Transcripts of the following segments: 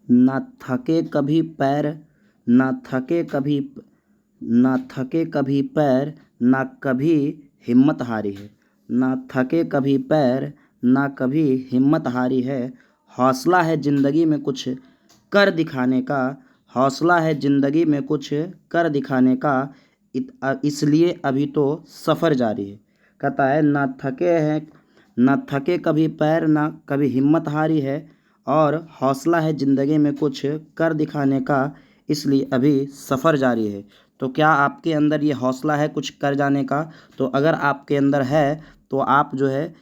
ना थके कभी पैर, ना थके कभी, ना थके कभी पैर, ना कभी हिम्मत हारी है। ना थके कभी पैर, ना कभी हिम्मत हारी है। हौसला है ज़िंदगी में कुछ कर दिखाने का, हौसला है ज़िंदगी में कुछ कर दिखाने का, इसलिए अभी तो सफ़र जारी है। कहता है ना थके हैं, ना थके कभी पैर, ना कभी हिम्मत हारी है, और हौसला है ज़िंदगी में कुछ कर दिखाने का, इसलिए अभी सफ़र जारी है। तो क्या आपके अंदर ये हौसला है कुछ कर जाने का? तो अगर आपके अंदर है तो आप जो है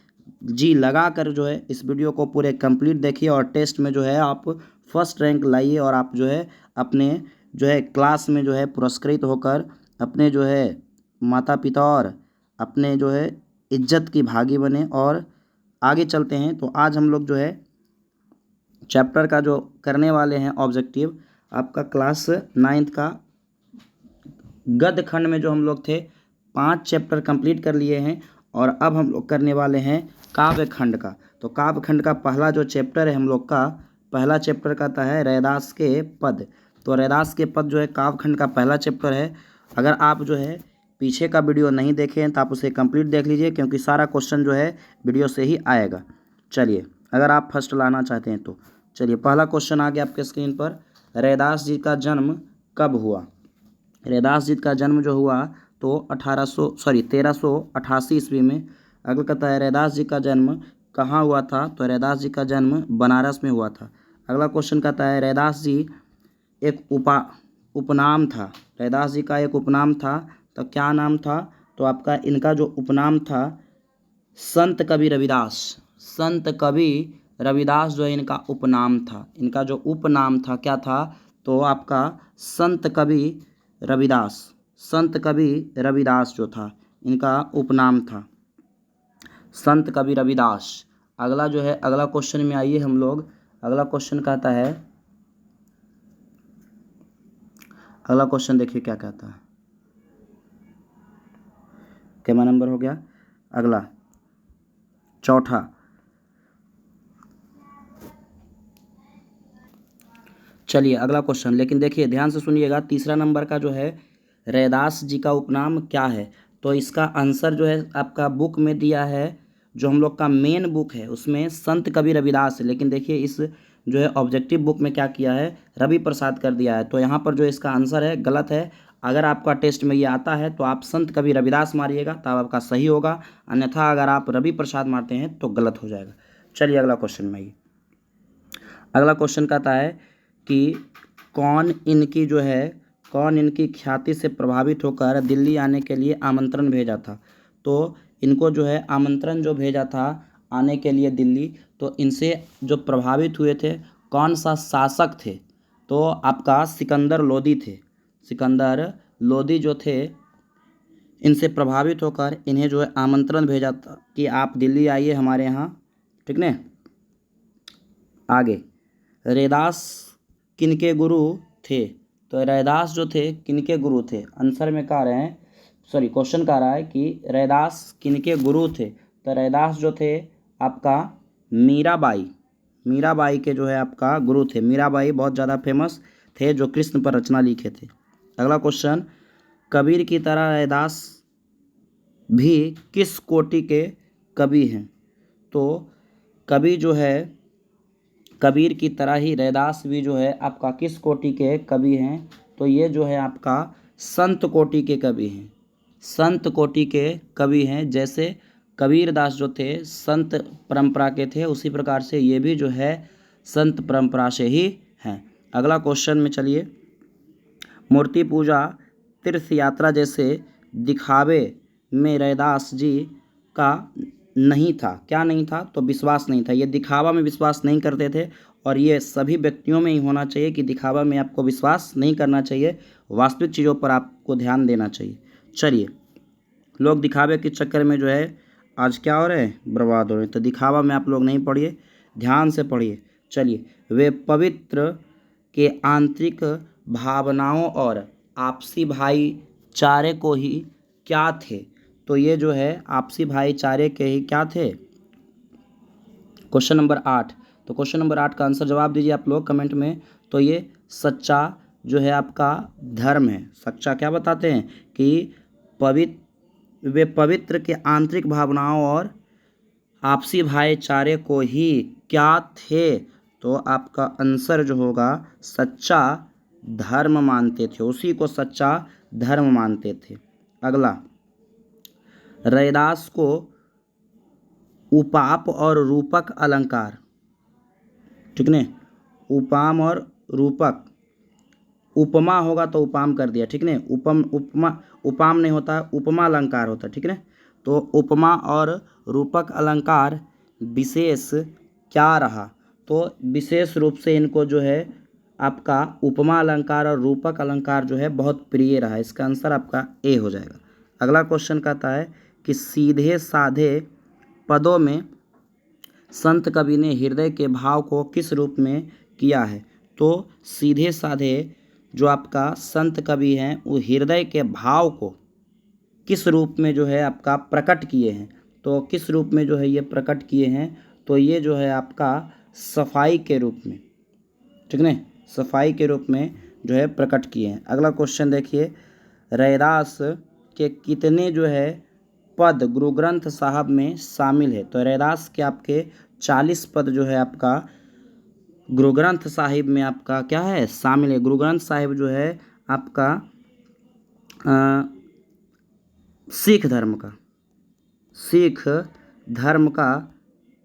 जी लगा कर जो है इस वीडियो को पूरे कंप्लीट देखिए, और टेस्ट में जो है आप फर्स्ट रैंक लाइए, और आप जो है अपने जो है क्लास में जो है पुरस्कृत होकर अपने जो है माता पिता और अपने जो है इज्जत की भागी बने। और आगे चलते हैं। तो आज हम लोग जो है चैप्टर का जो करने वाले हैं ऑब्जेक्टिव, आपका क्लास 9th का गद्य खंड में जो हम लोग थे 5 चैप्टर कंप्लीट कर लिए हैं, और अब हम लोग करने वाले हैं काव्य खंड का। तो काव्य खंड का पहला जो चैप्टर है हम लोग का, पहला चैप्टर कहता है रैदास के पद। तो रैदास के पद जो है काव्य खंड का पहला चैप्टर है। अगर आप जो है पीछे का वीडियो नहीं देखें तो आप उसे कंप्लीट देख लीजिए, क्योंकि सारा क्वेश्चन जो है वीडियो से ही आएगा। चलिए, अगर आप फर्स्ट लाना चाहते हैं तो चलिए, पहला क्वेश्चन आ गया आपके स्क्रीन पर। रैदास जी का जन्म कब हुआ? रैदास जी का जन्म जो हुआ तो 1388 ईस्वी में। अगला कहता है रैदास जी का जन्म कहाँ हुआ था? तो रैदास जी का जन्म बनारस में हुआ था। अगला क्वेश्चन कहता है रैदास जी एक उपनाम था। रैदास जी का एक उपनाम था, तो क्या नाम था? तो आपका इनका जो उपनाम था संत कवि रविदास। संत कवि रविदास जो है इनका उपनाम था। इनका जो उपनाम था क्या था? तो आपका संत कवि रविदास। संत कवि रविदास जो था इनका उपनाम था संत कवि रविदास। अगला जो है अगला क्वेश्चन में आइए हम लोग। अगला क्वेश्चन कहता है, अगला क्वेश्चन देखिए क्या कहता है। कितना नंबर हो गया? अगला चौथा। चलिए अगला क्वेश्चन, लेकिन देखिए ध्यान से सुनिएगा। तीसरा नंबर का जो है रैदास जी का उपनाम क्या है? तो इसका आंसर जो है आपका बुक में दिया है, जो हम लोग का मेन बुक है उसमें संत कवि रविदास है, लेकिन देखिए इस जो है ऑब्जेक्टिव बुक में क्या किया है, रवि प्रसाद कर दिया है। तो यहाँ पर जो इसका आंसर है गलत है। अगर आपका टेस्ट में ये आता है तो आप संत कवि रविदास मारिएगा तब आपका सही होगा, अन्यथा अगर आप रवि प्रसाद मारते हैं तो गलत हो जाएगा। चलिए अगला क्वेश्चन में आइए। अगला क्वेश्चन कहता है कि कौन इनकी ख्याति से प्रभावित होकर दिल्ली आने के लिए आमंत्रण भेजा था? तो इनको जो है आमंत्रण जो भेजा था आने के लिए दिल्ली, तो इनसे जो प्रभावित हुए थे कौन सा शासक थे? तो आपका सिकंदर लोदी थे। सिकंदर लोदी जो थे इनसे प्रभावित होकर इन्हें जो है आमंत्रण भेजा था कि आप दिल्ली आइए हमारे यहाँ, ठीक ने। आगे, रैदास किनके गुरु थे? तो रैदास जो थे किनके गुरु थे? आंसर में कह रहे हैं, सॉरी क्वेश्चन कह रहा है कि रैदास किनके गुरु थे? तो रैदास जो थे आपका मीराबाई, मीराबाई के जो है आपका गुरु थे। मीराबाई बहुत ज़्यादा फेमस थे जो कृष्ण पर रचना लिखे थे। अगला क्वेश्चन, कबीर की तरह रैदास भी किस कोटि के कवि हैं? तो कवि जो है कबीर की तरह ही रैदास भी जो है आपका किस कोटि के कवि हैं? तो ये जो है आपका संत कोटि के कवि हैं। संत कोटि के कवि हैं। जैसे कबीर दास जो थे संत परंपरा के थे, उसी प्रकार से ये भी जो है संत परंपरा से ही हैं। अगला क्वेश्चन में चलिए। मूर्ति पूजा, तीर्थ यात्रा जैसे दिखावे में रैदास जी का नहीं था। क्या नहीं था? तो विश्वास नहीं था। ये दिखावा में विश्वास नहीं करते थे, और ये सभी व्यक्तियों में ही होना चाहिए कि दिखावा में आपको विश्वास नहीं करना चाहिए, वास्तविक चीज़ों पर आपको ध्यान देना चाहिए। चलिए, लोग दिखावे के चक्कर में जो है आज क्या हो रहे हैं, बर्बाद हो रहे हैं। तो दिखावा में आप लोग नहीं पढ़िए, ध्यान से पढ़िए। चलिए, वे पवित्र के आंतरिक भावनाओं और आपसी भाईचारे को ही क्या थे? तो ये जो है आपसी भाईचारे के ही क्या थे? Question number 8। तो क्वेश्चन नंबर 8 का आंसर जवाब दीजिए आप लोग कमेंट में। तो ये सच्चा जो है आपका धर्म है। सच्चा क्या बताते हैं कि वे पवित्र के आंतरिक भावनाओं और आपसी भाईचारे को ही क्या थे। तो आपका आंसर जो होगा सच्चा धर्म मानते थे, उसी को सच्चा धर्म मानते थे। अगला, रैदास को उपाप और रूपक अलंकार, ठीक ने, उपाम और रूपक, उपमा होगा तो उपाम कर दिया, ठीक ने, उपाम नहीं होता, उपमा अलंकार होता, ठीक है। तो उपमा और रूपक अलंकार विशेष क्या रहा। तो विशेष रूप से इनको जो है आपका उपमा अलंकार और रूपक अलंकार जो है बहुत प्रिय रहा। इसका आंसर आपका ए हो जाएगा। अगला क्वेश्चन कहता है कि सीधे साधे पदों में संत कवि ने हृदय के भाव को किस रूप में किया है। तो सीधे साधे जो आपका संत कवि हैं वो हृदय के भाव को किस रूप में जो है आपका प्रकट किए हैं। तो किस रूप में जो है ये प्रकट किए हैं, तो ये जो है आपका सफाई के रूप में, ठीक है, सफाई के रूप में जो है प्रकट किए हैं। अगला क्वेश्चन देखिए, रैदास के कितने जो है पद गुरु ग्रंथ साहब में शामिल है। तो रैदास के आपके 40 पद जो है आपका गुरु ग्रंथ साहिब में आपका क्या है शामिल है। गुरु ग्रंथ साहिब जो है आपका सिख धर्म का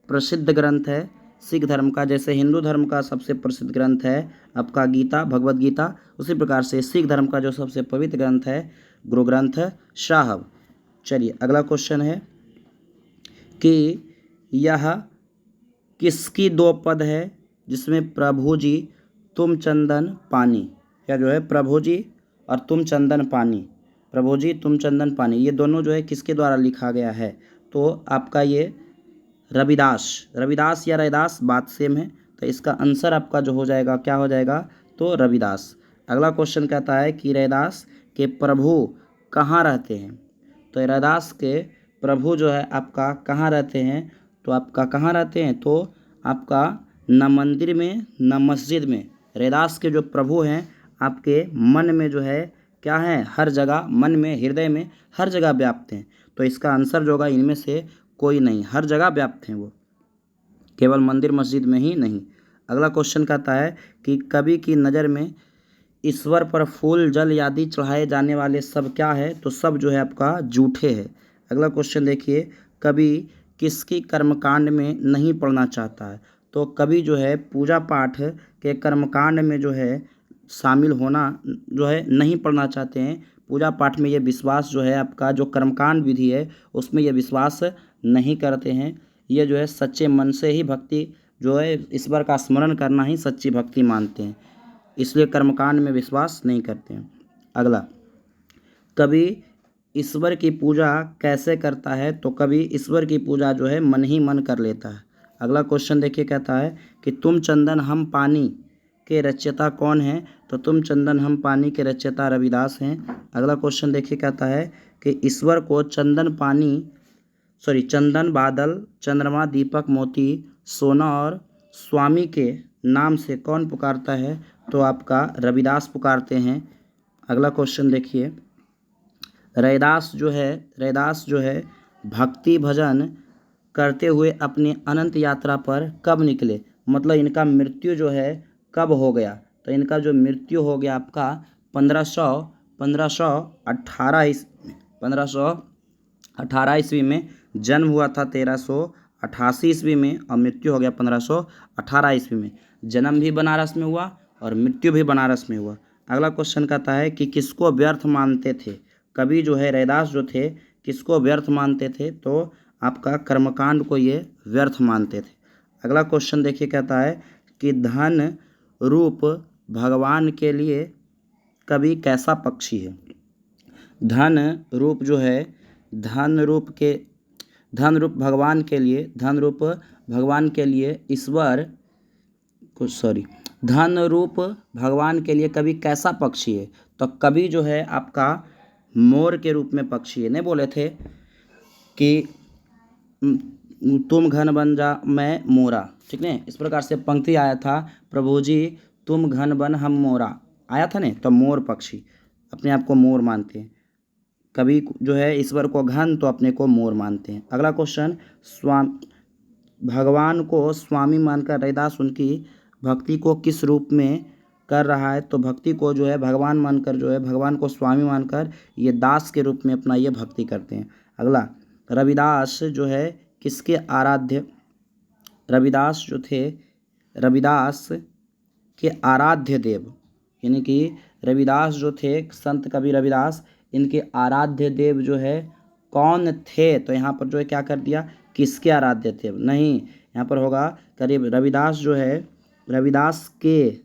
प्रसिद्ध ग्रंथ है। सिख धर्म का, जैसे हिंदू धर्म का सबसे प्रसिद्ध ग्रंथ है आपका गीता, भगवत गीता, उसी प्रकार से सिख धर्म का जो सबसे पवित्र ग्रंथ है गुरु ग्रंथ साहब। चलिए अगला क्वेश्चन है कि यह किसकी 2 पद है जिसमें प्रभु जी तुम चंदन पानी, या जो है प्रभु जी और तुम चंदन पानी, प्रभु जी तुम चंदन पानी, ये दोनों जो है किसके द्वारा लिखा गया है। तो आपका ये रविदास या रैदास बात सेम है। तो इसका आंसर आपका जो हो जाएगा क्या हो जाएगा, तो रविदास। अगला क्वेश्चन कहता है कि रैदास के प्रभु कहाँ रहते हैं। तो रैदास के प्रभु जो है आपका कहाँ रहते हैं। तो आपका कहाँ रहते हैं, तो आपका न मंदिर में न मस्जिद में। रैदास के जो प्रभु हैं आपके मन में जो है क्या है, हर जगह, मन में, हृदय में, हर जगह व्याप्त हैं। तो इसका आंसर जो होगा इनमें से कोई नहीं, हर जगह व्याप्त हैं वो, केवल मंदिर मस्जिद में ही नहीं। अगला क्वेश्चन कहता है कि कवि की नज़र में ईश्वर पर फूल जल आदि चढ़ाए जाने वाले सब क्या है। तो सब जो है आपका झूठे है। अगला क्वेश्चन देखिए, कवि किसकी कर्मकांड में नहीं पढ़ना चाहता है। तो कवि जो है पूजा पाठ के कर्मकांड में जो है शामिल होना जो है नहीं पढ़ना चाहते हैं। पूजा पाठ में ये विश्वास जो है आपका जो कर्मकांड विधि है उसमें ये विश्वास नहीं करते हैं। ये जो है सच्चे मन से ही भक्ति जो है ईश्वर का स्मरण करना ही सच्ची भक्ति मानते हैं, इसलिए कर्मकांड में विश्वास नहीं करते हैं। अगला, कवि ईश्वर की पूजा कैसे करता है। तो कवि ईश्वर की पूजा जो है मन ही मन कर लेता है। अगला क्वेश्चन देखिए, कहता है कि तुम चंदन हम पानी के रचयिता कौन हैं। तो तुम चंदन हम पानी के रचयिता रविदास हैं। अगला क्वेश्चन देखिए, कहता है कि ईश्वर को चंदन बादल चंद्रमा दीपक मोती सोना और स्वामी के नाम से कौन पुकारता है। तो आपका रविदास पुकारते हैं। अगला क्वेश्चन देखिए, रैदास जो है भक्ति भजन करते हुए अपनी अनंत यात्रा पर कब निकले। मतलब इनका मृत्यु जो है कब हो गया। तो इनका जो मृत्यु हो गया आपका 1518 ईस्वी में। जन्म हुआ था 1388 ईस्वी में और मृत्यु हो गया 1518 ईस्वी में। जन्म भी बनारस में हुआ और मृत्यु भी बनारस में हुआ। अगला क्वेश्चन कहता है कि किसको व्यर्थ मानते थे। कवि जो है रैदास जो थे किसको व्यर्थ मानते थे। तो आपका कर्मकांड को ये व्यर्थ मानते थे। अगला क्वेश्चन देखिए, कहता है कि धन रूप भगवान के लिए कवि कैसा पक्षी है। धन रूप भगवान के लिए कवि कैसा पक्षी है। तो कवि जो है आपका मोर के रूप में पक्षी है। नहीं बोले थे कि तुम घन बन जा मैं मोरा, ठीक है। इस प्रकार से पंक्ति आया था, प्रभु जी तुम घन बन हम मोरा, आया था ने। तो मोर पक्षी अपने आप को मोर मानते हैं, कभी जो है ईश्वर को घन तो अपने को मोर मानते हैं। अगला क्वेश्चन, भगवान को स्वामी मानकर रैदास उनकी भक्ति को किस रूप में कर रहा है। तो भक्ति को जो है भगवान मानकर, जो है भगवान को स्वामी मानकर ये दास के रूप में अपना ये भक्ति करते हैं। अगला, रविदास जो है किसके आराध्य, रविदास जो थे, रविदास के आराध्य देव, यानी कि रविदास जो थे संत कवि रविदास, इनके आराध्य देव जो है कौन थे। तो यहाँ पर जो है क्या कर दिया, किसके आराध्य थे, नहीं, यहाँ पर होगा करीब रविदास जो है रविदास के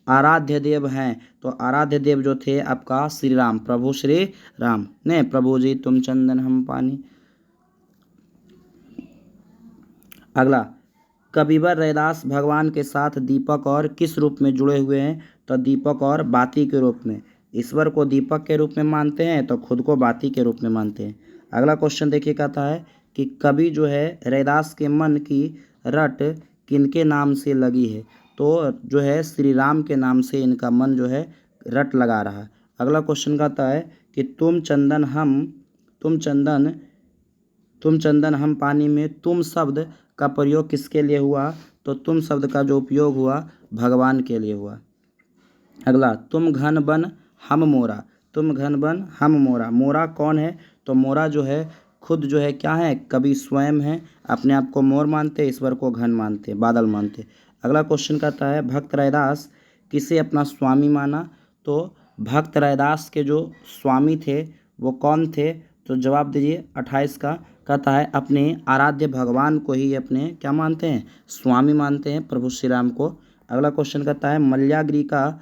आराध्य देव हैं। तो आराध्य देव जो थे आपका श्री राम, प्रभु श्री राम ने। प्रभु जी तुम चंदन हम पानी। अगला, कविवर रैदास भगवान के साथ दीपक और किस रूप में जुड़े हुए हैं। तो दीपक और बाती के रूप में। ईश्वर को दीपक के रूप में मानते हैं तो खुद को बाती के रूप में मानते हैं। अगला क्वेश्चन देखिए, कहता है कि कवि जो है रैदास के मन की रट किनके नाम से लगी है। तो जो है श्री राम के नाम से इनका मन जो है रट लगा रहा है। अगला क्वेश्चन कहता है कि तुम चंदन हम पानी में तुम शब्द का प्रयोग किसके लिए हुआ। तो तुम शब्द का जो उपयोग हुआ भगवान के लिए हुआ। अगला, तुम घन बन हम मोरा, तुम घन बन हम मोरा। मोरा कौन है। तो मोरा जो है खुद जो है क्या है, कवि स्वयं है, अपने आप को मोर मानते, ईश्वर को घन मानते, बादल मानते। अगला क्वेश्चन कहता है, भक्त रैदास किसे अपना स्वामी माना। तो भक्त रैदास के जो स्वामी थे वो कौन थे। तो जवाब दीजिए 28 का। कहता है अपने आराध्य भगवान को ही अपने क्या मानते हैं, स्वामी मानते हैं, प्रभु श्री राम को। अगला क्वेश्चन कहता है, मल्यागिरी का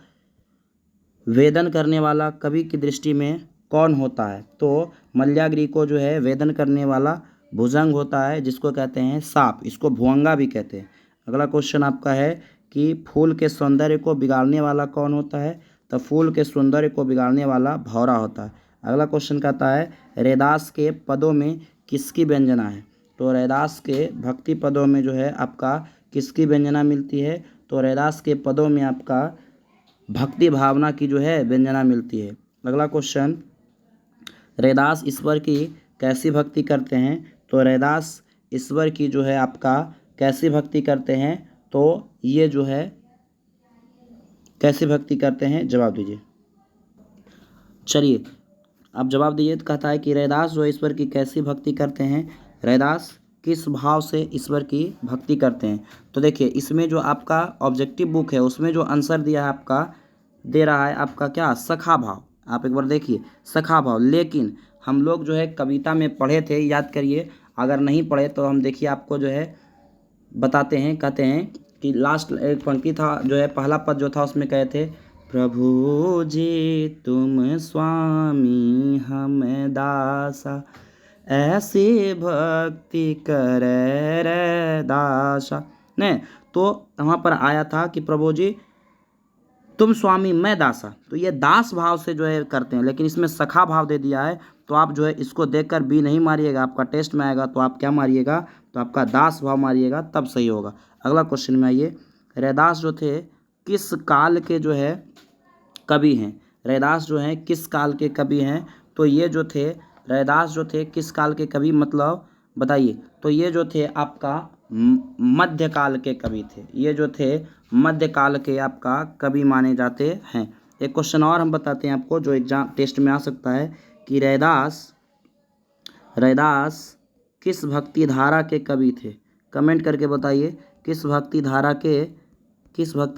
वेदन करने वाला कवि की दृष्टि में कौन होता है। तो मल्यागिरी को जो है वेदन करने वाला भुजंग होता है, जिसको कहते हैं सांप, इसको भुअंगा भी कहते हैं। अगला क्वेश्चन आपका है कि फूल के सौंदर्य को बिगाड़ने वाला कौन होता है। तो फूल के सौंदर्य को बिगाड़ने वाला भौरा होता है। अगला क्वेश्चन कहता है, रैदास के पदों में किसकी व्यंजना है। तो रैदास के भक्ति पदों में जो है आपका किसकी व्यंजना मिलती है। तो रैदास के पदों में आपका भक्ति भावना की जो है व्यंजना मिलती है। अगला क्वेश्चन, रैदास ईश्वर की कैसी भक्ति करते हैं। तो रैदास ईश्वर की जो है आपका कैसी भक्ति करते हैं। तो ये जो है कैसी भक्ति करते हैं, जवाब दीजिए। चलिए अब जवाब दीजिए। तो कहता है कि रैदास जो ईश्वर की कैसी भक्ति करते हैं, रैदास किस भाव से ईश्वर की भक्ति करते हैं। तो देखिए इसमें जो आपका ऑब्जेक्टिव बुक है उसमें जो आंसर दिया है आपका, दे रहा है आपका क्या, सखा भाव। आप एक बार देखिए सखा भाव, लेकिन हम लोग जो है कविता में पढ़े थे, याद करिए, अगर नहीं पढ़े तो हम देखिए आपको जो है बताते हैं। कहते हैं कि लास्ट एक पंक्ति था जो है, पहला पद जो था उसमें कहे थे, प्रभु जी तुम स्वामी हम दासा, ऐसी भक्ति करे रैदासा ने। तो वहाँ पर आया था कि प्रभु जी तुम स्वामी मैं दासा, तो ये दास भाव से जो है करते हैं, लेकिन इसमें सखा भाव दे दिया है। तो आप जो है इसको देखकर बी नहीं मारिएगा, आपका टेस्ट में आएगा तो आप क्या मारिएगा, तो आपका दास भाव मारिएगा, तब सही होगा। अगला क्वेश्चन में आइए, रैदास जो थे किस काल के जो है कवि हैं। रैदास जो हैं किस काल के कवि हैं। तो ये जो थे रैदास जो थे किस काल के कवि, मतलब बताइए। तो ये जो थे आपका मध्यकाल के कवि थे, ये जो थे मध्यकाल के आपका कवि माने जाते हैं। एक क्वेश्चन और हम बताते हैं आपको जो एग्जाम टेस्ट में आ सकता है कि रैदास किस भक्ति धारा के कवि थे। कमेंट करके बताइए किस भक्ति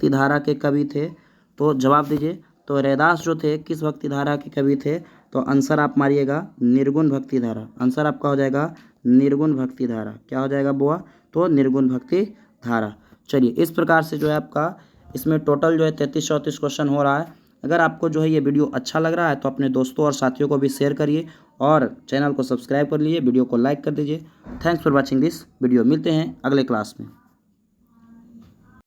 धारा के कवि थे। तो जवाब दीजिए। तो रैदास जो थे किस भक्ति धारा के कवि थे। तो आंसर आप मारिएगा निर्गुण भक्ति धारा। आंसर आपका हो जाएगा निर्गुण भक्ति धारा। क्या हो जाएगा बुआ, तो निर्गुण भक्ति धारा। चलिए इस प्रकार से जो है आपका इसमें टोटल जो है 33-34 क्वेश्चन हो रहा है। अगर आपको जो है ये वीडियो अच्छा लग रहा है तो अपने दोस्तों और साथियों को भी शेयर करिए और चैनल को सब्सक्राइब कर लीजिए, वीडियो को लाइक कर दीजिए। Thanks for watching this video. मिलते हैं अगले क्लास में।